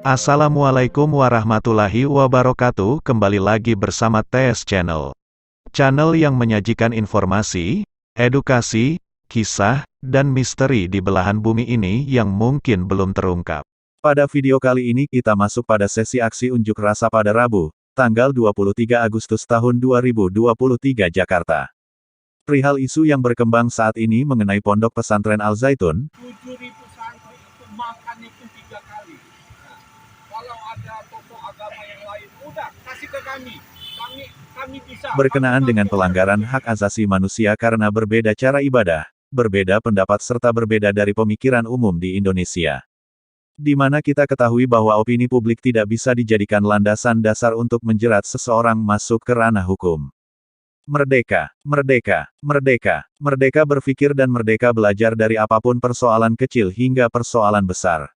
Assalamualaikum warahmatullahi wabarakatuh. Kembali lagi bersama TS Channel. Channel yang menyajikan informasi, edukasi, kisah, dan misteri di belahan bumi ini yang mungkin belum terungkap. Pada video kali ini kita masuk pada sesi aksi unjuk rasa pada Rabu, tanggal 23 Agustus tahun 2023 Jakarta. Perihal isu yang berkembang saat ini mengenai Pondok Pesantren Al Zaitun, 7.000 santri itu makannya pun 3 kali. Nah, kalau ada tokoh agama yang lain, udah kasih ke kami. Kami bisa. Berkenaan dengan pelanggaran hak asasi manusia karena berbeda cara ibadah, berbeda pendapat serta berbeda dari pemikiran umum di Indonesia. Di mana kita ketahui bahwa opini publik tidak bisa dijadikan landasan dasar untuk menjerat seseorang masuk ke ranah hukum. Merdeka, merdeka, merdeka, merdeka berpikir dan merdeka belajar dari apapun persoalan kecil hingga persoalan besar.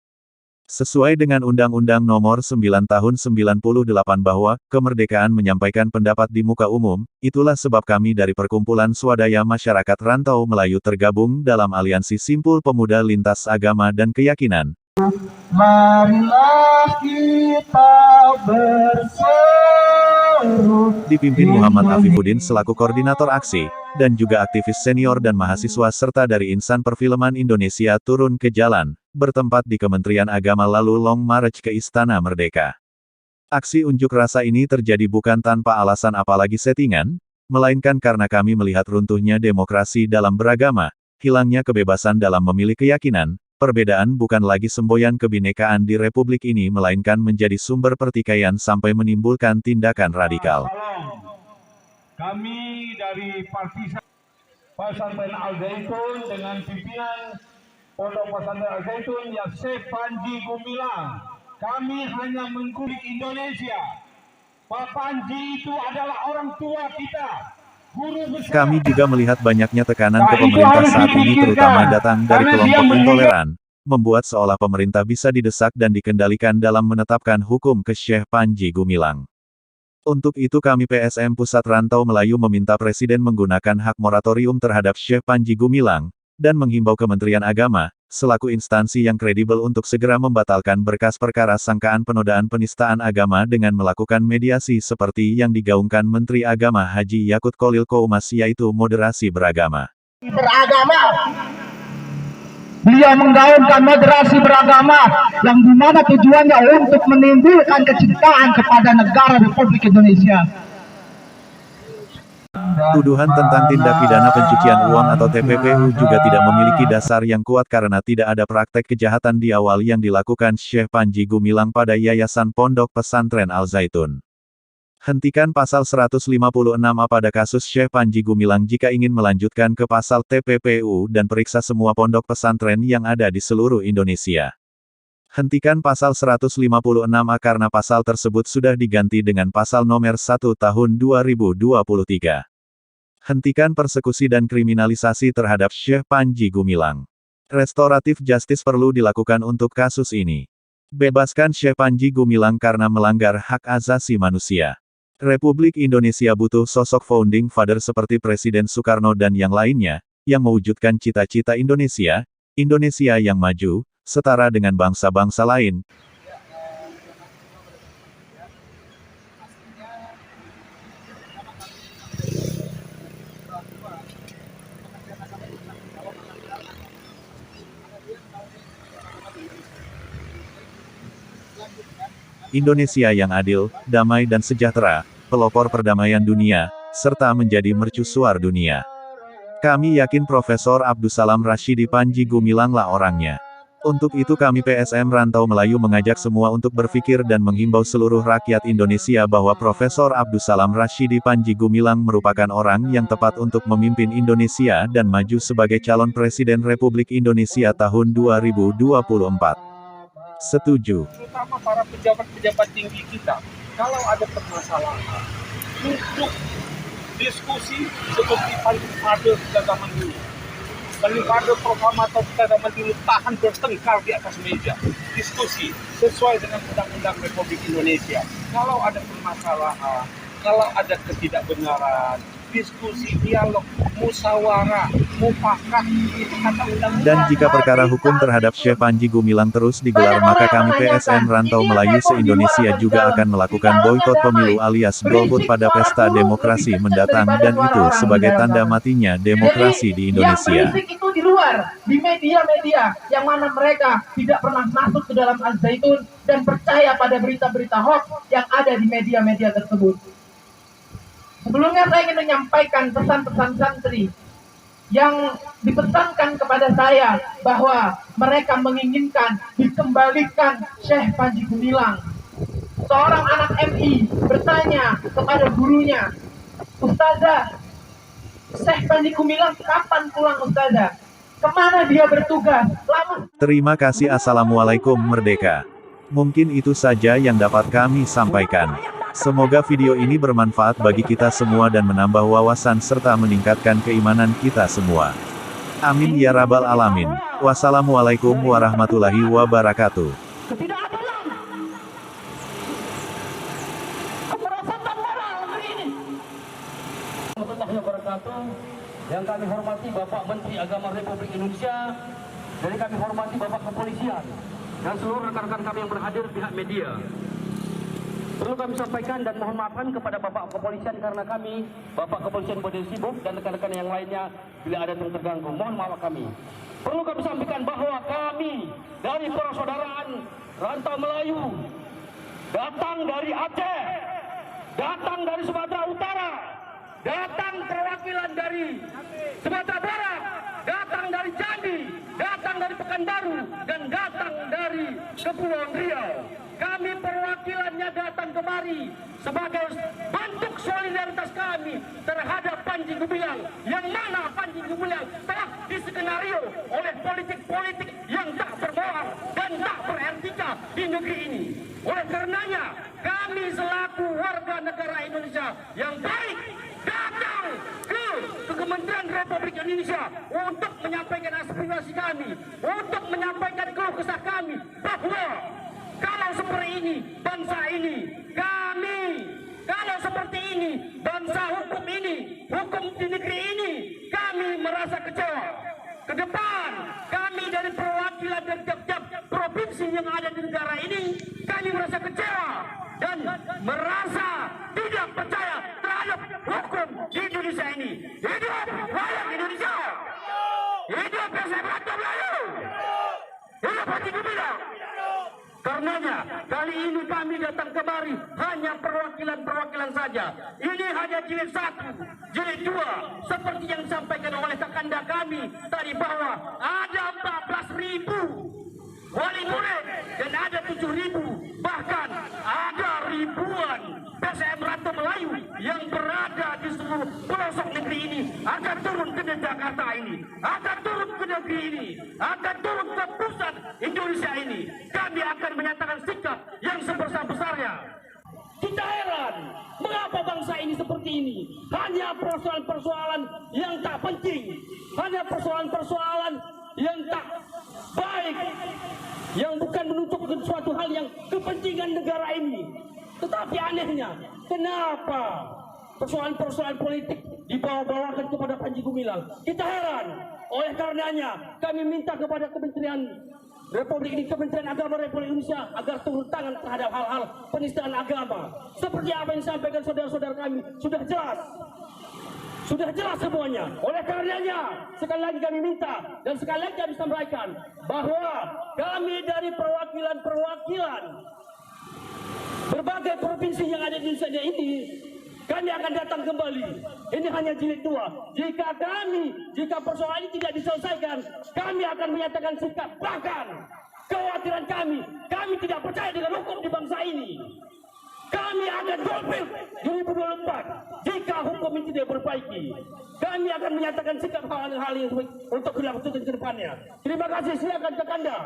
Sesuai dengan Undang-Undang Nomor 9 Tahun 98 bahwa, kemerdekaan menyampaikan pendapat di muka umum, itulah sebab kami dari Perkumpulan Swadaya Masyarakat Rantau Melayu tergabung dalam Aliansi Simpul Pemuda Lintas Agama dan Keyakinan. Marilah kita berseru. Dipimpin Muhammad Afifuddin selaku koordinator aksi, dan juga aktivis senior dan mahasiswa serta dari insan perfilman Indonesia turun ke jalan, bertempat di Kementerian Agama lalu long march ke Istana Merdeka. Aksi unjuk rasa ini terjadi bukan tanpa alasan apalagi settingan, melainkan karena kami melihat runtuhnya demokrasi dalam beragama, hilangnya kebebasan dalam memilih keyakinan. Perbedaan bukan lagi semboyan kebinekaan di Republik ini melainkan menjadi sumber pertikaian sampai menimbulkan tindakan radikal. Kami dari Parti Pesantren Al Zaitun dengan pimpinan Pondok Pesantren Al Zaitun yang Syekh Panji Gumilang. Kami hanya mengkulik Indonesia. Pak Panji itu adalah orang tua kita. Kami juga melihat banyaknya tekanan ke pemerintah saat ini terutama datang dari kelompok intoleran, membuat seolah pemerintah bisa didesak dan dikendalikan dalam menetapkan hukum ke Syekh Panji Gumilang. Untuk itu kami PSM Pusat Rantau Melayu meminta Presiden menggunakan hak moratorium terhadap Syekh Panji Gumilang, dan menghimbau Kementerian Agama, selaku instansi yang kredibel untuk segera membatalkan berkas perkara sangkaan penodaan penistaan agama dengan melakukan mediasi seperti yang digaungkan Menteri Agama Haji Yakut Kholil Koumas yaitu moderasi beragama. Beliau menggaungkan moderasi beragama yang dimana tujuannya untuk menimbulkan kecintaan kepada negara Republik Indonesia. Tuduhan tentang tindak pidana pencucian uang atau TPPU juga tidak memiliki dasar yang kuat karena tidak ada praktek kejahatan di awal yang dilakukan Syekh Panji Gumilang pada Yayasan Pondok Pesantren Al Zaitun. Hentikan pasal 156A pada kasus Syekh Panji Gumilang jika ingin melanjutkan ke pasal TPPU dan periksa semua pondok pesantren yang ada di seluruh Indonesia. Hentikan pasal 156A karena pasal tersebut sudah diganti dengan pasal nomor 1 tahun 2023. Hentikan persekusi dan kriminalisasi terhadap Syekh Panji Gumilang. Restoratif justice perlu dilakukan untuk kasus ini. Bebaskan Syekh Panji Gumilang karena melanggar hak asasi manusia. Republik Indonesia butuh sosok founding father seperti Presiden Soekarno dan yang lainnya, yang mewujudkan cita-cita Indonesia, Indonesia yang maju, setara dengan bangsa-bangsa lain. Indonesia yang adil, damai dan sejahtera, pelopor perdamaian dunia, serta menjadi mercusuar dunia. Kami yakin Profesor Abdussalam Rashidi Panji Gumilang lah orangnya. Untuk itu kami PSM Rantau Melayu mengajak semua untuk berpikir dan menghimbau seluruh rakyat Indonesia bahwa Profesor Abdussalam Rashidi Panji Gumilang merupakan orang yang tepat untuk memimpin Indonesia dan maju sebagai calon Presiden Republik Indonesia tahun 2024. Setuju. Terutama para pejabat-pejabat tinggi kita, kalau ada permasalahan, untuk diskusi seperti paling pada kita zaman dulu. Paling pada proklamator kita zaman dulu tahan bertengkar di atas meja. Diskusi sesuai dengan Undang-Undang Republik Indonesia. Kalau ada permasalahan, kalau ada ketidakbenaran, diskusi, dialog, musyawarah, mufakat, itu kata undang-undang. Dan jika perkara hukum terhadap Syekh Panji Gumilang terus digelar, maka kami PSN Rantau Melayu se-Indonesia juga akan melakukan boikot pemilu alias golput pada pesta demokrasi mendatang, dan itu sebagai tanda matinya demokrasi di Indonesia. Yang berisik itu di luar, di media-media yang mana mereka tidak pernah masuk ke dalam Al-Zaitun dan percaya pada berita-berita hoax yang ada di media-media tersebut. Sebelumnya saya ingin menyampaikan pesan-pesan santri yang dipesankan kepada saya bahwa mereka menginginkan dikembalikan Syekh Panji Gumilang. Seorang anak MI bertanya kepada gurunya, "Ustazah, Syekh Panji Gumilang kapan pulang Ustazah? Kemana dia bertugas? Lama." Terima kasih. Assalamualaikum Merdeka. Mungkin itu saja yang dapat kami sampaikan. Semoga video ini bermanfaat bagi kita semua dan menambah wawasan serta meningkatkan keimanan kita semua. Amin ya rabbal alamin. Wassalamualaikum warahmatullahi wabarakatuh. Ketidakadilan, kemerosotan moral negeri ini. Warahmatullahi wabarakatuh. Yang kami hormati Bapak Menteri Agama Republik Indonesia, dan kami hormati Bapak Kepolisian dan seluruh rekan-rekan kami yang berhadir pihak media. Perlu kami sampaikan dan mohon maafkan kepada Bapak Kepolisian karena kami, Bapak Kepolisian Bodi sibuk dan rekan-rekan yang lainnya bila ada yang terganggu. Mohon maaf kami. Perlu kami sampaikan bahwa kami dari persaudaraan Rantau Melayu datang dari Aceh, datang dari Sumatera Utara, datang perwakilan dari Sumatera Barat, datang dari Jambi, datang dari Pekanbaru, dan datang dari Kepulauan Riau. Kami perwakilannya datang kemari sebagai bentuk solidaritas kami terhadap Panji Gumilang, yang mana Panji Gumilang telah diskenario oleh politik-politik yang tak bermoral dan tak beretika di negeri ini. Oleh karenanya, kami selaku warga negara Indonesia yang baik datang ke Kementerian Republik Indonesia untuk menyampaikan aspirasi kami, untuk menyampaikan keluh kesah kami bahwa kalau seperti ini bangsa ini, kalau seperti ini bangsa hukum ini, hukum di negeri ini, kami merasa kecewa. Ke depan, kami dari perwakilan dari tiap-tiap provinsi yang ada di negara ini, kami merasa kecewa dan merasa tidak percaya terhadap hukum di Indonesia ini. Hidup rakyat Indonesia! Hidup PSN Rantau Melayu! Hidup Panji Gumilang! Karenanya, kali ini kami datang kemari hanya perwakilan-perwakilan saja. Ini hanya jilid 1, jilid 2, seperti yang disampaikan oleh kakanda kami tadi bahwa ada 14.000 wali murid dan ada 7.000, bahkan ada ribuan PSM Rantau Melayu yang berada di seluruh pelosok negeri ini akan turun ke Jakarta ini, akan turun ke negeri ini, akan turun ke pusat Indonesia ini. Kami akan menyatakan sikap yang sebesar-besarnya. Kita heran, mengapa bangsa ini seperti ini? Hanya persoalan-persoalan yang tak penting, hanya persoalan-persoalan yang tak baik, yang bukan menunjukkan suatu hal yang kepentingan negara ini. Tetapi anehnya, kenapa persoalan-persoalan politik dibawa-bawakan kepada Panji Gumilang? Kita heran. Oleh karenanya, kami minta kepada Kementerian Republik ini, Kementerian Agama Republik Indonesia agar turun tangan terhadap hal-hal penistaan agama. Seperti apa yang disampaikan saudara-saudara kami, sudah jelas. Sudah jelas semuanya. Oleh karenanya, sekali lagi kami minta dan sekali lagi kami sampaikan bahwa kami dari perwakilan berbagai provinsi yang ada di Indonesia ini, kami akan datang kembali. Ini hanya jilid 2. Jika persoalan ini tidak diselesaikan, kami akan menyatakan sikap. Bahkan kekhawatiran kami tidak percaya dengan hukum di bangsa ini. Kami akan golput 2024 jika hukum ini tidak diperbaiki. Kami akan menyatakan sikap hal-hal yang untuk dilakukan ke depannya. Terima kasih, silakan kakanda.